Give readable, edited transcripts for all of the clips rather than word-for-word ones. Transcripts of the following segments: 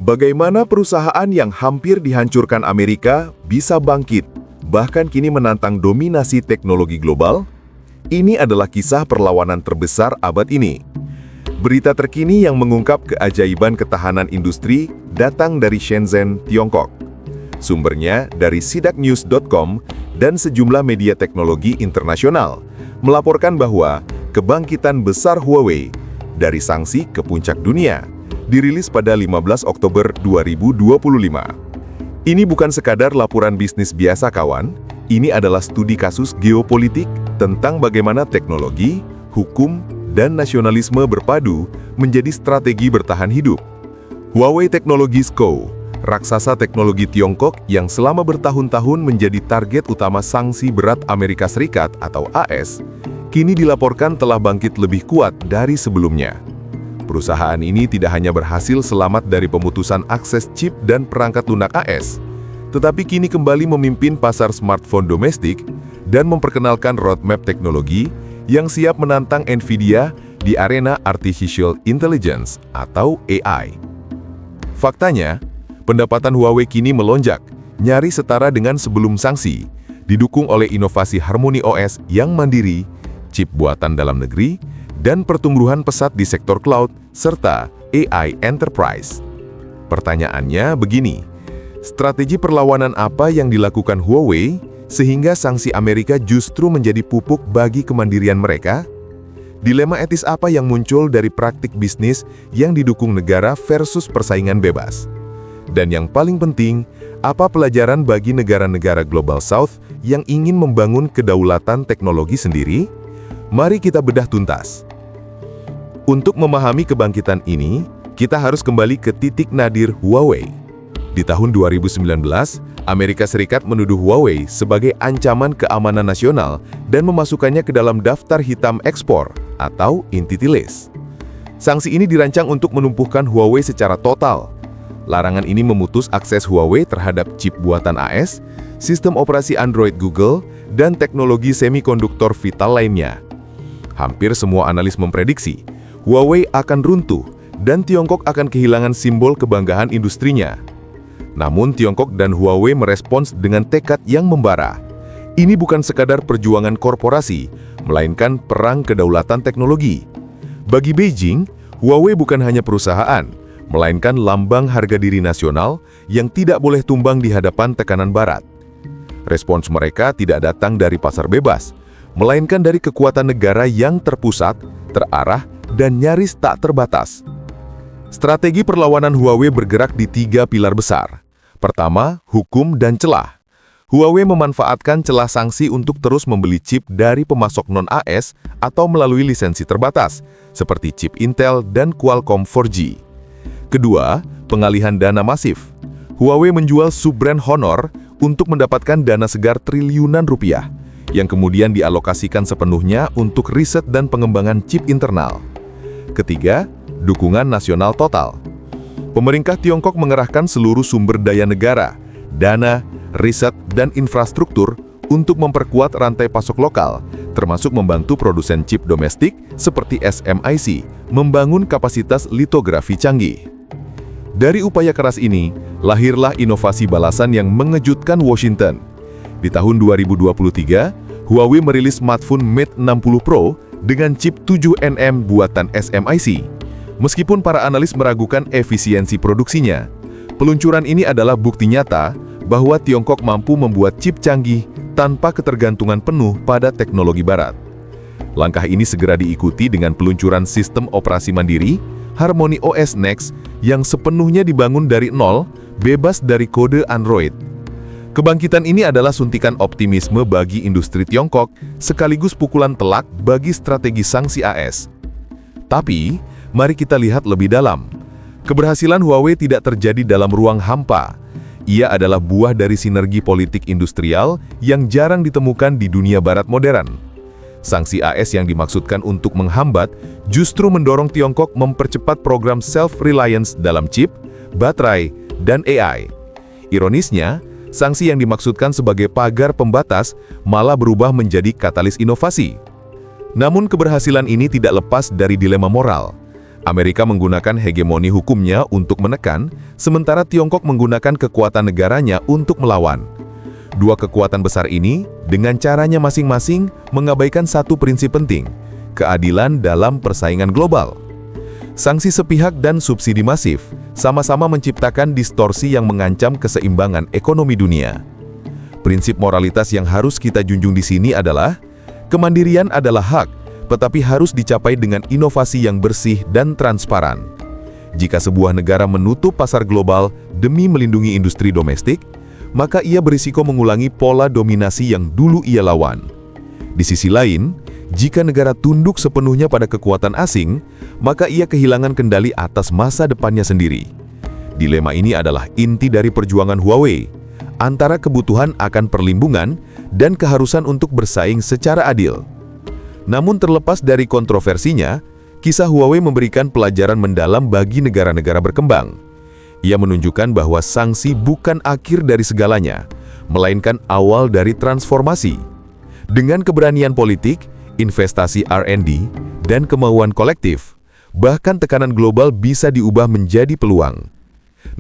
Bagaimana perusahaan yang hampir dihancurkan Amerika bisa bangkit, bahkan kini menantang dominasi teknologi global? Ini adalah kisah perlawanan terbesar abad ini. Berita terkini yang mengungkap keajaiban ketahanan industri datang dari Shenzhen, Tiongkok. Sumbernya dari sidaknews.com dan sejumlah media teknologi internasional melaporkan bahwa kebangkitan besar Huawei dari sanksi ke puncak dunia dirilis pada 15 Oktober 2025. Ini bukan sekadar laporan bisnis biasa kawan, ini adalah studi kasus geopolitik tentang bagaimana teknologi, hukum, dan nasionalisme berpadu menjadi strategi bertahan hidup. Huawei Technologies Co., raksasa teknologi Tiongkok yang selama bertahun-tahun menjadi target utama sanksi berat Amerika Serikat atau AS, kini dilaporkan telah bangkit lebih kuat dari sebelumnya. Perusahaan ini tidak hanya berhasil selamat dari pemutusan akses chip dan perangkat lunak AS, tetapi kini kembali memimpin pasar smartphone domestik dan memperkenalkan roadmap teknologi yang siap menantang Nvidia di arena Artificial Intelligence atau AI. Faktanya, pendapatan Huawei kini melonjak, nyaris setara dengan sebelum sanksi, didukung oleh inovasi Harmony OS yang mandiri, chip buatan dalam negeri, dan pertumbuhan pesat di sektor cloud, serta AI enterprise. Pertanyaannya begini, strategi perlawanan apa yang dilakukan Huawei sehingga sanksi Amerika justru menjadi pupuk bagi kemandirian mereka? Dilema etis apa yang muncul dari praktik bisnis yang didukung negara versus persaingan bebas? Dan yang paling penting, apa pelajaran bagi negara-negara Global South yang ingin membangun kedaulatan teknologi sendiri? Mari kita bedah tuntas. Untuk memahami kebangkitan ini, kita harus kembali ke titik nadir Huawei. Di tahun 2019, Amerika Serikat menuduh Huawei sebagai ancaman keamanan nasional dan memasukkannya ke dalam daftar hitam ekspor atau Entity List. Sanksi ini dirancang untuk menumpukan Huawei secara total. Larangan ini memutus akses Huawei terhadap chip buatan AS, sistem operasi Android Google, dan teknologi semikonduktor vital lainnya. Hampir semua analis memprediksi Huawei akan runtuh dan Tiongkok akan kehilangan simbol kebanggaan industrinya. Namun Tiongkok dan Huawei merespons dengan tekad yang membara. Ini bukan sekadar perjuangan korporasi, melainkan perang kedaulatan teknologi. Bagi Beijing, Huawei bukan hanya perusahaan, melainkan lambang harga diri nasional yang tidak boleh tumbang di hadapan tekanan barat. Respons mereka tidak datang dari pasar bebas, melainkan dari kekuatan negara yang terpusat, terarah, dan nyaris tak terbatas. Strategi perlawanan Huawei bergerak di 3 pilar besar. Pertama, hukum dan celah. Huawei memanfaatkan celah sanksi untuk terus membeli chip dari pemasok non-AS atau melalui lisensi terbatas, seperti chip Intel dan Qualcomm 4G. Kedua, pengalihan dana masif. Huawei menjual sub-brand Honor untuk mendapatkan dana segar triliunan rupiah, yang kemudian dialokasikan sepenuhnya untuk riset dan pengembangan chip internal. Ketiga, dukungan nasional total. Pemerintah Tiongkok mengerahkan seluruh sumber daya negara, dana, riset, dan infrastruktur untuk memperkuat rantai pasok lokal, termasuk membantu produsen chip domestik seperti SMIC membangun kapasitas litografi canggih. Dari upaya keras ini, lahirlah inovasi balasan yang mengejutkan Washington. Di tahun 2023, Huawei merilis smartphone Mate 60 Pro dengan chip 7nm buatan SMIC. Meskipun para analis meragukan efisiensi produksinya, peluncuran ini adalah bukti nyata bahwa Tiongkok mampu membuat chip canggih tanpa ketergantungan penuh pada teknologi barat. Langkah ini segera diikuti dengan peluncuran sistem operasi mandiri, Harmony OS Next, yang sepenuhnya dibangun dari nol, bebas dari kode Android. Kebangkitan ini adalah suntikan optimisme bagi industri Tiongkok, sekaligus pukulan telak bagi strategi sanksi AS. Tapi, mari kita lihat lebih dalam. Keberhasilan Huawei tidak terjadi dalam ruang hampa. Ia adalah buah dari sinergi politik industrial yang jarang ditemukan di dunia barat modern. Sanksi AS yang dimaksudkan untuk menghambat justru mendorong Tiongkok mempercepat program self-reliance dalam chip, baterai, dan AI. Ironisnya, sanksi yang dimaksudkan sebagai pagar pembatas malah berubah menjadi katalis inovasi. Namun keberhasilan ini tidak lepas dari dilema moral. Amerika menggunakan hegemoni hukumnya untuk menekan, sementara Tiongkok menggunakan kekuatan negaranya untuk melawan. Dua kekuatan besar ini, dengan caranya masing-masing, mengabaikan satu prinsip penting, keadilan dalam persaingan global. Sanksi sepihak dan subsidi masif sama-sama menciptakan distorsi yang mengancam keseimbangan ekonomi dunia. Prinsip moralitas yang harus kita junjung di sini adalah, kemandirian adalah hak, tetapi harus dicapai dengan inovasi yang bersih dan transparan. Jika sebuah negara menutup pasar global demi melindungi industri domestik, maka ia berisiko mengulangi pola dominasi yang dulu ia lawan. Di sisi lain, jika negara tunduk sepenuhnya pada kekuatan asing, maka ia kehilangan kendali atas masa depannya sendiri. Dilema ini adalah inti dari perjuangan Huawei, antara kebutuhan akan perlindungan dan keharusan untuk bersaing secara adil. Namun terlepas dari kontroversinya, kisah Huawei memberikan pelajaran mendalam bagi negara-negara berkembang. Ia menunjukkan bahwa sanksi bukan akhir dari segalanya, melainkan awal dari transformasi. Dengan keberanian politik, investasi R&D, dan kemauan kolektif, bahkan tekanan global bisa diubah menjadi peluang.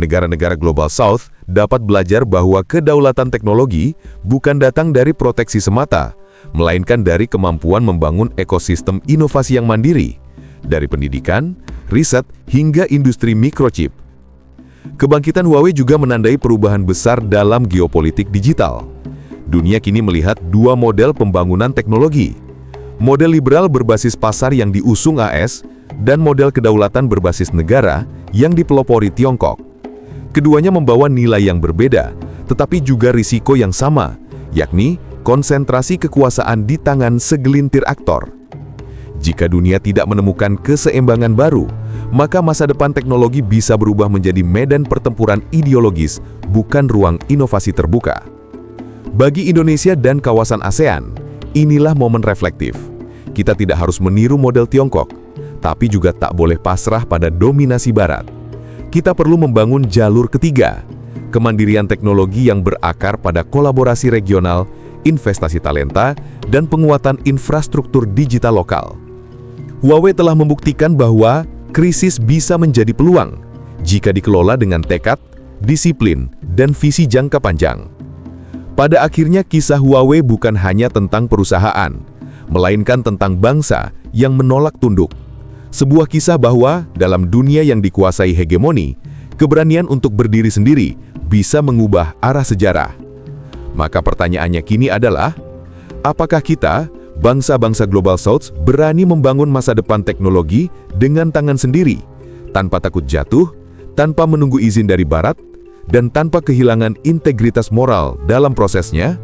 Negara-negara Global South dapat belajar bahwa kedaulatan teknologi bukan datang dari proteksi semata, melainkan dari kemampuan membangun ekosistem inovasi yang mandiri, dari pendidikan, riset, hingga industri mikrochip. Kebangkitan Huawei juga menandai perubahan besar dalam geopolitik digital. Dunia kini melihat dua model pembangunan teknologi. Model liberal berbasis pasar yang diusung AS, dan model kedaulatan berbasis negara yang dipelopori Tiongkok. Keduanya membawa nilai yang berbeda, tetapi juga risiko yang sama, yakni konsentrasi kekuasaan di tangan segelintir aktor. Jika dunia tidak menemukan keseimbangan baru, maka masa depan teknologi bisa berubah menjadi medan pertempuran ideologis, bukan ruang inovasi terbuka. Bagi Indonesia dan kawasan ASEAN, inilah momen reflektif. Kita tidak harus meniru model Tiongkok, tapi juga tak boleh pasrah pada dominasi Barat. Kita perlu membangun jalur ketiga, kemandirian teknologi yang berakar pada kolaborasi regional, investasi talenta, dan penguatan infrastruktur digital lokal. Huawei telah membuktikan bahwa krisis bisa menjadi peluang jika dikelola dengan tekad, disiplin, dan visi jangka panjang. Pada akhirnya, kisah Huawei bukan hanya tentang perusahaan, melainkan tentang bangsa yang menolak tunduk. Sebuah kisah bahwa dalam dunia yang dikuasai hegemoni, keberanian untuk berdiri sendiri bisa mengubah arah sejarah. Maka pertanyaannya kini adalah, apakah kita, bangsa-bangsa Global South, berani membangun masa depan teknologi dengan tangan sendiri, tanpa takut jatuh, tanpa menunggu izin dari Barat, dan tanpa kehilangan integritas moral dalam prosesnya?